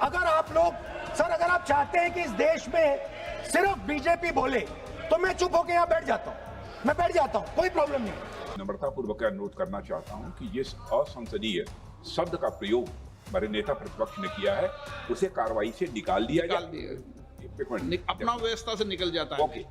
अगर आप लोग सर अगर आप चाहते हैं कि इस देश में सिर्फ बीजेपी बोले तो मैं चुप होकर यहां बैठ जाता हूं, मैं बैठ जाता हूं, कोई प्रॉब्लम नहीं। नम्रतापूर्वक अनुरोध करना चाहता हूं कि ये असंसदीय शब्द का प्रयोग हमारे नेता प्रतिपक्ष ने किया है, उसे कार्रवाई से निकाल दिया जाए। अपना व्यवस्था से निकल जाता है। ओके,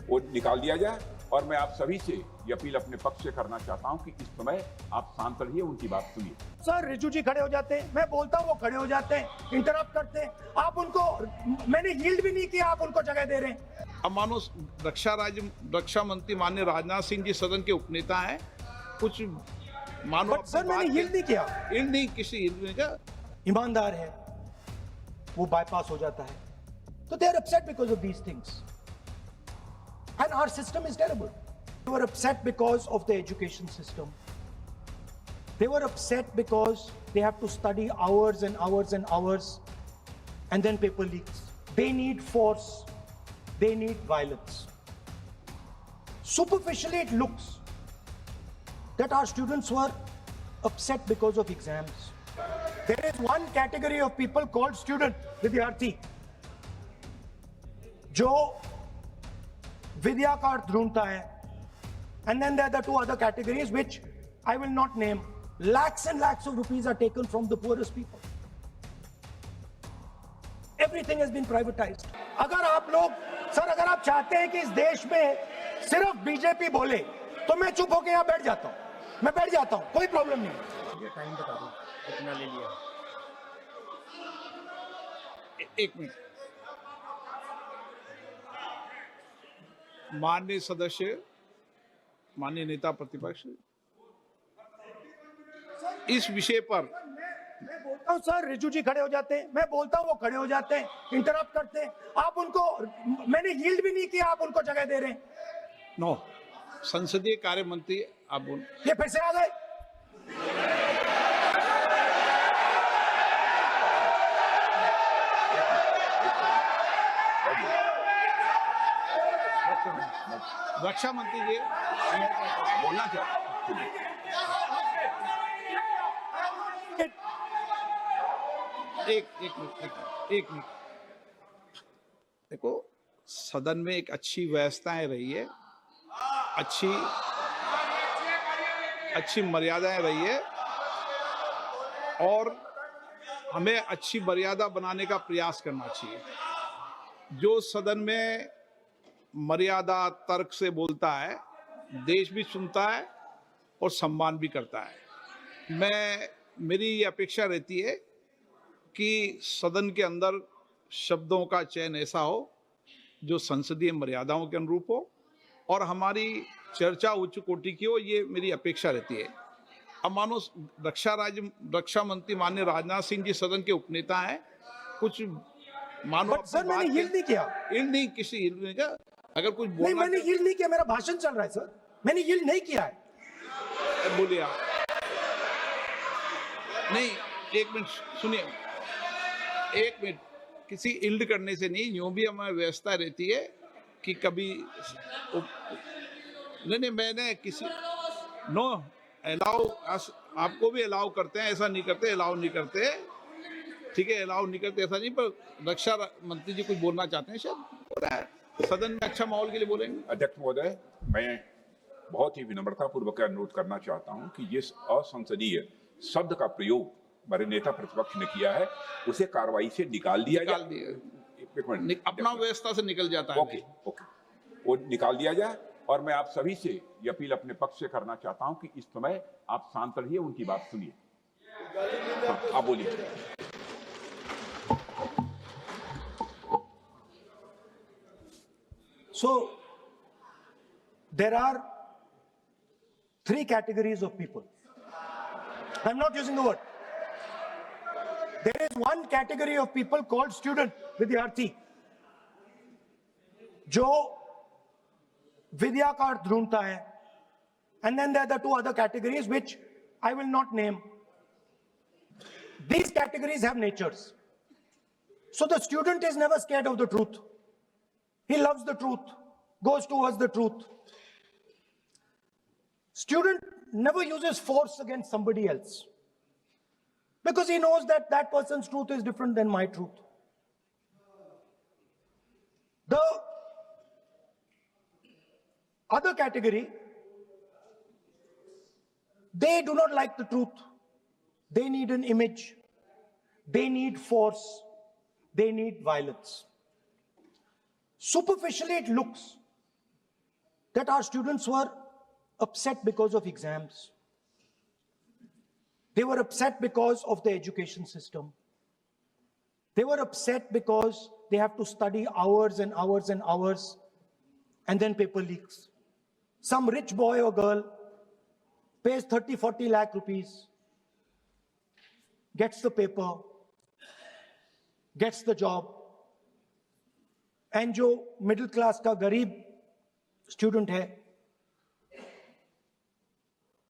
वो निकाल दिया जाए। और मैं आप सभी से ये अपील अपने पक्ष से करना चाहता हूं कि इस समय आप शांत रहिए, उनकी बात सुनिए। सर रिजू जी खड़े हो जाते हैं, मैं बोलता हूं वो खड़े हो जाते हैं, इंटरप्ट करते हैं। आप उनको, मैंने यील्ड भी नहीं किया, आप उनको जगह दे रहे हैं। अब मानो रक्षा मंत्री माननीय राजनाथ सिंह जी सदन के उपनेता हैं, कुछ मानो सर मैंने यील्ड नहीं किया, यील्ड नहीं, किसी यील्ड नहीं किया। ईमानदार है वो बाईपास हो जाता है, तो they are upset because of these things and our system is terrible. They were upset because of the education system. They were upset because they have to study hours and hours and hours and then paper leaks. They need force, they need violence. Superficially it looks that our students were upset because of exams. There is one category of people called student, Vidyarthi, जो विद्या का अर्थ ढूंढता है, and then there are the two other categories which I will not name. Lakhs and lakhs of rupees are taken from the poorest people. Everything has been privatized. अगर आप लोग sir अगर आप चाहते हैं कि इस देश में सिर्फ बीजेपी बोले तो मैं चुप होकर यहां बैठ जाता हूं, मैं बैठ जाता हूं, कोई प्रॉब्लम नहीं। ये टाइम बता दो कितना ले लिया। एक मिनट, माननीय सदस्य, माननीय नेता प्रतिपक्ष, इस विषय पर मैं बोलता हूं सर रिजू जी खड़े हो जाते हैं, मैं बोलता हूं वो खड़े हो जाते हैं, इंटरप्ट करते हैं। आप उनको, मैंने यील्ड भी नहीं किया, आप उनको जगह दे रहे हैं। नो, संसदीय कार्य मंत्री आप बोल, ये फिर से आ गए। रक्षा मंत्री जी बोलना चाहता एक मिनट देखो, सदन में एक अच्छी व्यवस्थाएं रही है, अच्छी मर्यादाएं रही है, और हमें अच्छी मर्यादा बनाने का प्रयास करना चाहिए। जो सदन में मर्यादा तर्क से बोलता है, देश भी सुनता है और सम्मान भी करता है। मेरी ये अपेक्षा रहती है कि सदन के अंदर शब्दों का चयन ऐसा हो जो संसदीय मर्यादाओं के अनुरूप हो और हमारी चर्चा उच्च कोटि की हो, ये मेरी अपेक्षा रहती है। अब मानो रक्षा मंत्री माननीय राजनाथ सिंह जी सदन के उपनेता हैं, कुछ मानो सर मैंने यील्ड नहीं किया, यील्ड नहीं, किसी यील्ड नहीं किया। अगर कुछ नहीं, मैंने यील्ड नहीं किया, मेरा भाषण चल रहा है सर, मैंने यील्ड नहीं किया है। बोलिए आप। नहीं, एक मिनट सुनिए, एक मिनट, किसी यील्ड करने से नहीं, यूं भी हमारी व्यवस्था रहती है कि कभी नहीं, मैंने किसी नो अलाउ, आपको भी अलाउ करते हैं, ऐसा नहीं करते, अलाउ नहीं करते, ठीक है, अलाउ नहीं करते ऐसा नहीं, पर रक्षा मंत्री जी कुछ बोलना चाहते हैं, शायद हो रहा है सदन में अच्छा माहौल के लिए बोलेंगे। अध्यक्ष महोदय, मैं बहुत ही विनम्रतापूर्वक अनुरोध करना चाहता हूं कि ये असंसदीय शब्द का प्रयोग हमारे नेता प्रतिपक्ष ने किया है, उसे कार्रवाई से निकाल दिया जाए। अपना व्यवस्था से निकल जाता है। ओके, वो निकाल दिया जाए। और मैं आप सभी से ये अपील अपने पक्ष से करना चाहता हूं कि इस समय आप शांत रहिए, उनकी बात सुनिए। आप बोलिए। So there are three categories of people. I'm not using the word. There is one category of people called student, विद्यार्थी, जो विद्या का अर्थ ढूंढता है, and then there are the two other categories which I will not name. These categories have natures. So the student is never scared of the truth. He loves the truth, goes towards the truth. Student never uses force against somebody else. because he knows that that person's truth is different than my truth. The other category, they do not like the truth. They need an image. They need force. They need violence. Superficially, it looks that our students were upset because of exams. They were upset because of the education system. They were upset because they have to study hours and hours and hours, and then paper leaks. Some rich boy or girl pays 30-40 lakh rupees, gets the paper, gets the job, and जो middle class का गरीब student है,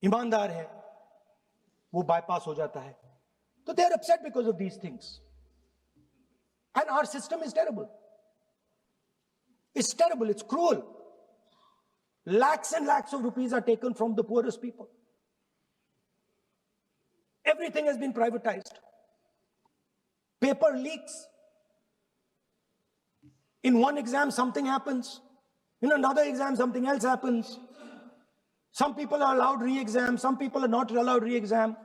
ईमानदार है, वो bypass हो जाता है. So they are upset because of these things. And our system is terrible. It's terrible, it's cruel. Lakhs and lakhs of rupees are taken from the poorest people. Everything has been privatized. Paper leaks. In one exam, something happens. In another exam, something else happens. Some people are allowed re-exam, some people are not allowed re-exam.